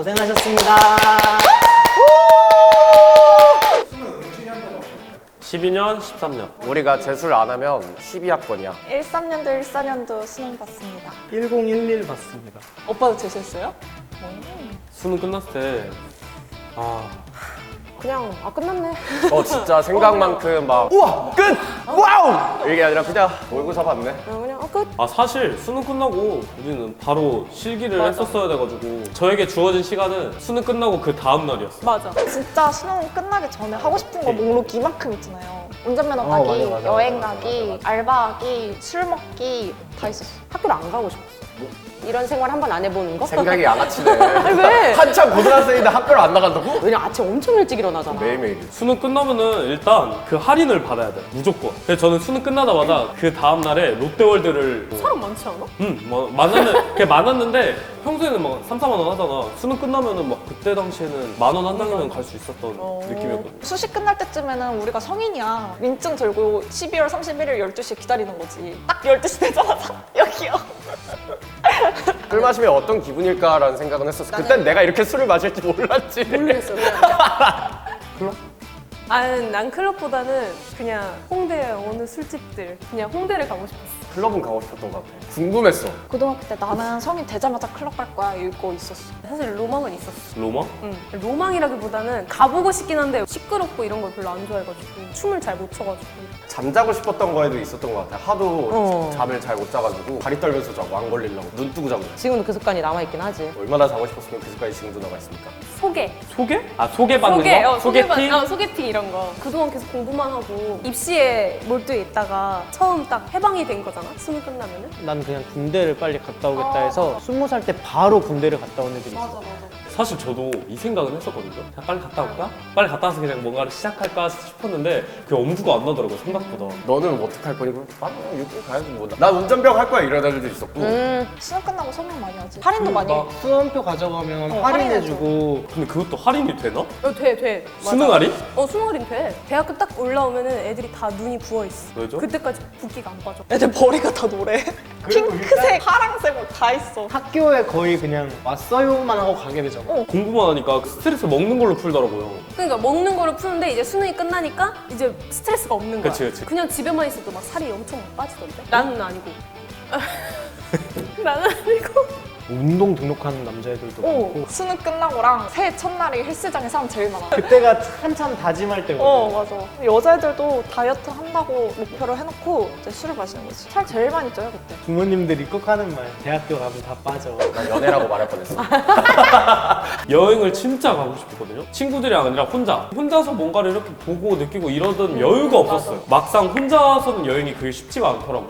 고생하셨습니다. 12년, 13년. 우리가 재수를 안 하면 12학번이야. 13년도 14년도 수능 봤습니다. 1011 봤습니다. 오빠도 재수했어요? 수능 끝났을 때 그냥 끝났네. 진짜 생각만큼 막 우와 끝! 와우! 이게 아니라 그냥 모의고사 봤네. 그냥 끝. 사실 수능 끝나고 우리는 바로 실기를 했었어야 돼가지고 저에게 주어진 시간은 수능 끝나고 그 다음 날이었어. 맞아. 진짜 수능 끝나기 전에 하고 싶은 거 목록 이만큼 있잖아요. 운전면허 따기, 맞아. 여행 가기, 알바하기, 술 먹기 다 있었어. 학교를 안 가고 싶었어. 이런 생활 한 번 안 해보는 거? 생각이 양아치네. 왜? 한참 고등학생인데 학교를 안 나간다고? 왜냐 아침 엄청 일찍 일어나잖아. 매일매일. 수능 끝나면은 일단 그 할인을 받아야 돼. 무조건. 그래서 저는 수능 끝나자마자 그 다음 날에 롯데월드를 사람 많지 않아? 그게 많았는데 평소에는 막 3, 4만 원 하잖아. 수능 끝나면은 막 그때 당시에는 10,000원 한장이면 갈 수 있었던 느낌이었거든. 수시 끝날 때쯤에는 우리가 성인이야. 민증 들고 12월 31일 12시에 기다리는 거지. 딱 12시 되자마자 여기요. 술 마시면 어떤 기분일까라는 생각은 했었어. 그땐 내가 이렇게 술을 마실지 몰랐지. 모르겠어. 그냥. 난 클럽보다는 그냥 홍대 어느 술집들 그냥 홍대를 가고 싶었어. 클럽은 가고 싶었던 것 같아. 궁금했어. 고등학교 때 나는 성인 되자마자 클럽 갈 거야 이거 있었어. 사실 로망은 있었어. 로마? 응. 로망이라기보다는 가보고 싶긴 한데 시끄럽고 이런 걸 별로 안 좋아해가지고 춤을 잘 못 춰가지고. 잠자고 싶었던 거에도 있었던 것 같아. 하도 잠을 잘 못 자가지고 다리 떨면서 자고 안 걸리려고 눈 뜨고 자고. 지금도 그 습관이 남아있긴 하지. 얼마나 자고 싶었으면 그 습관이 지금도 남아있습니까? 소개. 소개? 소개받는 거? 소개팅? 소개팅 이런 거. 그동안 계속 공부만 하고 입시에 몰두해 있다가 처음 딱 해방이 된 거잖아. 수능 끝나면은. 난 그냥 군대를 빨리 갔다 오겠다 해서 20살 때 바로 군대를 갔다 온 애들이 있어. 사실 저도 이 생각은 했었거든요. 그냥 빨리 갔다 올까? 빨리 갔다 와서 그냥 뭔가를 시작할까 싶었는데 그게 엄두가 안 나더라고요, 생각보다. 너는 어떻게 할 거니? 빨리 육군 가야지 뭐. 난 운전병 할 거야 이런 애들도 있었고. 수능 끝나고 설명 많이 하지. 할인도 많이 해. 수험표 가져가면 어, 할인해주고. 근데 그것도 할인이 되나? 돼. 맞아. 수능 할인? 수능 할인 돼. 대학교 딱 올라오면은 애들이 다 눈이 부어있어. 왜죠? 그때까지 붓기가 안 빠져. 애들 머리가 다 노래. 핑크색, 파랑색 뭐 다 있어. 학교에 거의 그냥 왔어요만 하고 가게 되잖아. 공부만 하니까 스트레스 먹는 걸로 풀더라고요. 그러니까 먹는 거를 푸는데 이제 수능이 끝나니까 이제 스트레스가 없는 거야. 그치. 그냥 집에만 있어도 막 살이 엄청 빠지던데? 나는 아니고. 나는 아니고. 운동 등록하는 남자애들도 많고. 수능 끝나고랑 새해 첫날이 헬스장에 사람 제일 많아. 그때가 한참 다짐할 때거든. 맞아. 여자애들도 다이어트 한다고 목표를 해놓고 이제 술을 마시는 거지. 살 제일 많이 쪄요 그때. 부모님들이 꼭 하는 말. 대학교 가면 다 빠져. 난 연애라고 말할 뻔했어. 여행을 진짜 가고 싶었거든요. 친구들이랑 아니라 혼자서 뭔가를 이렇게 보고 느끼고 이러던 여유가 없었어요. 막상 혼자서는 여행이 그게 쉽지가 않더라고요.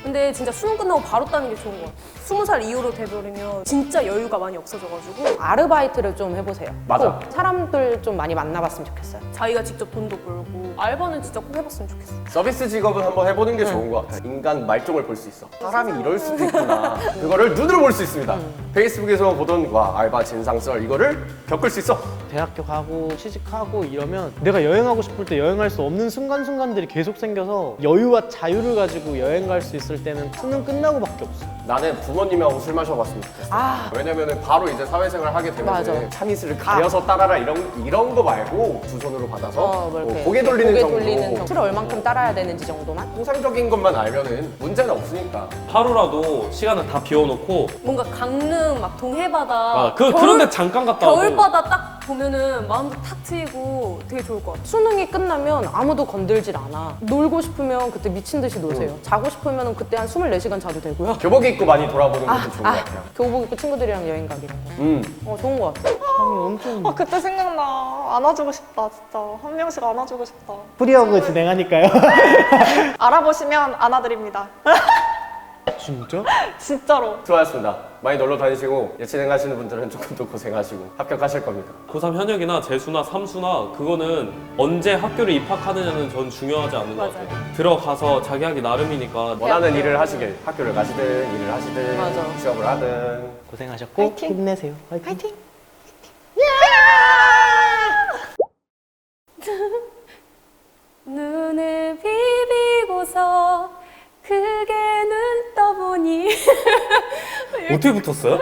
근데 진짜 수능 끝나고 바로 따는 게 좋은 것 같아. 20살 이후로 돼버리면 진짜 여유가 많이 없어져가지고 아르바이트를 좀 해보세요. 맞아. 꼭 사람들 좀 많이 만나봤으면 좋겠어요. 자기가 직접 돈도 벌고 알바는 진짜 꼭 해봤으면 좋겠어. 서비스 직업은 한번 해보는 게 좋은 것 같아. 인간 말종을 볼 수 있어. 사람이 이럴 수도 있구나. 그거를 눈으로 볼 수 있습니다. 페이스북에서 보던 알바 진상썰 이거를 겪을 수 있어. 대학교 가고 취직하고 이러면 내가 여행하고 싶을 때 여행할 수 없는 순간순간들이 계속 생겨서 여유와 자유를 가지고 여행 갈 수 있을 때는 수능 끝나고밖에 없어. 나는 부모님하고 술 마셔봤으면 좋겠어. 왜냐면은 바로 이제 사회생활 하게 되면 맞아. 참이슬을 가려서 따라라 이런 거 말고 두 손으로 받아서 뭐 이렇게 고개 돌리는 정도. 술을 얼만큼 따라야 되는지 정도만? 통상적인 것만 알면은 문제는 없으니까. 하루라도 시간을 다 비워놓고 뭔가 강릉 막 동해바다 그런데 잠깐 갔다 오고 겨울바다 딱 보면은 마음도 탁 트이고 되게 좋을 것 같아. 수능이 끝나면 아무도 건들질 않아. 놀고 싶으면 그때 미친 듯이 노세요. 자고 싶으면 그때 한 24시간 자도 되고요. 교복 입고 많이 돌아보는 것도 좋은 것 같아요. 교복 입고 친구들이랑 여행 가기 이런 거. 좋은 것 같아. 엄청 그때 생각나. 안아주고 싶다 진짜. 한 명씩 안아주고 싶다. 프리허그 진행하니까요. 알아보시면 안아드립니다. 진짜? 진짜로. 수고하셨습니다. 많이 놀러 다니시고 예체능 하시는 분들은 조금 더 고생하시고 합격하실 겁니다. 고3 현역이나 재수나 삼수나 그거는 언제 학교를 입학하느냐는 전 중요하지 않는 것 같아요. 들어가서 자기 하기 나름이니까 원하는 일을 하시길 학교를 가시든 일을 하시든 맞아. 취업을 하든 고생하셨고 화이팅! 힘내세요. 화이팅! 파이팅! 눈을 비비고서 크게 눈 떠보니 어떻게 붙었어요?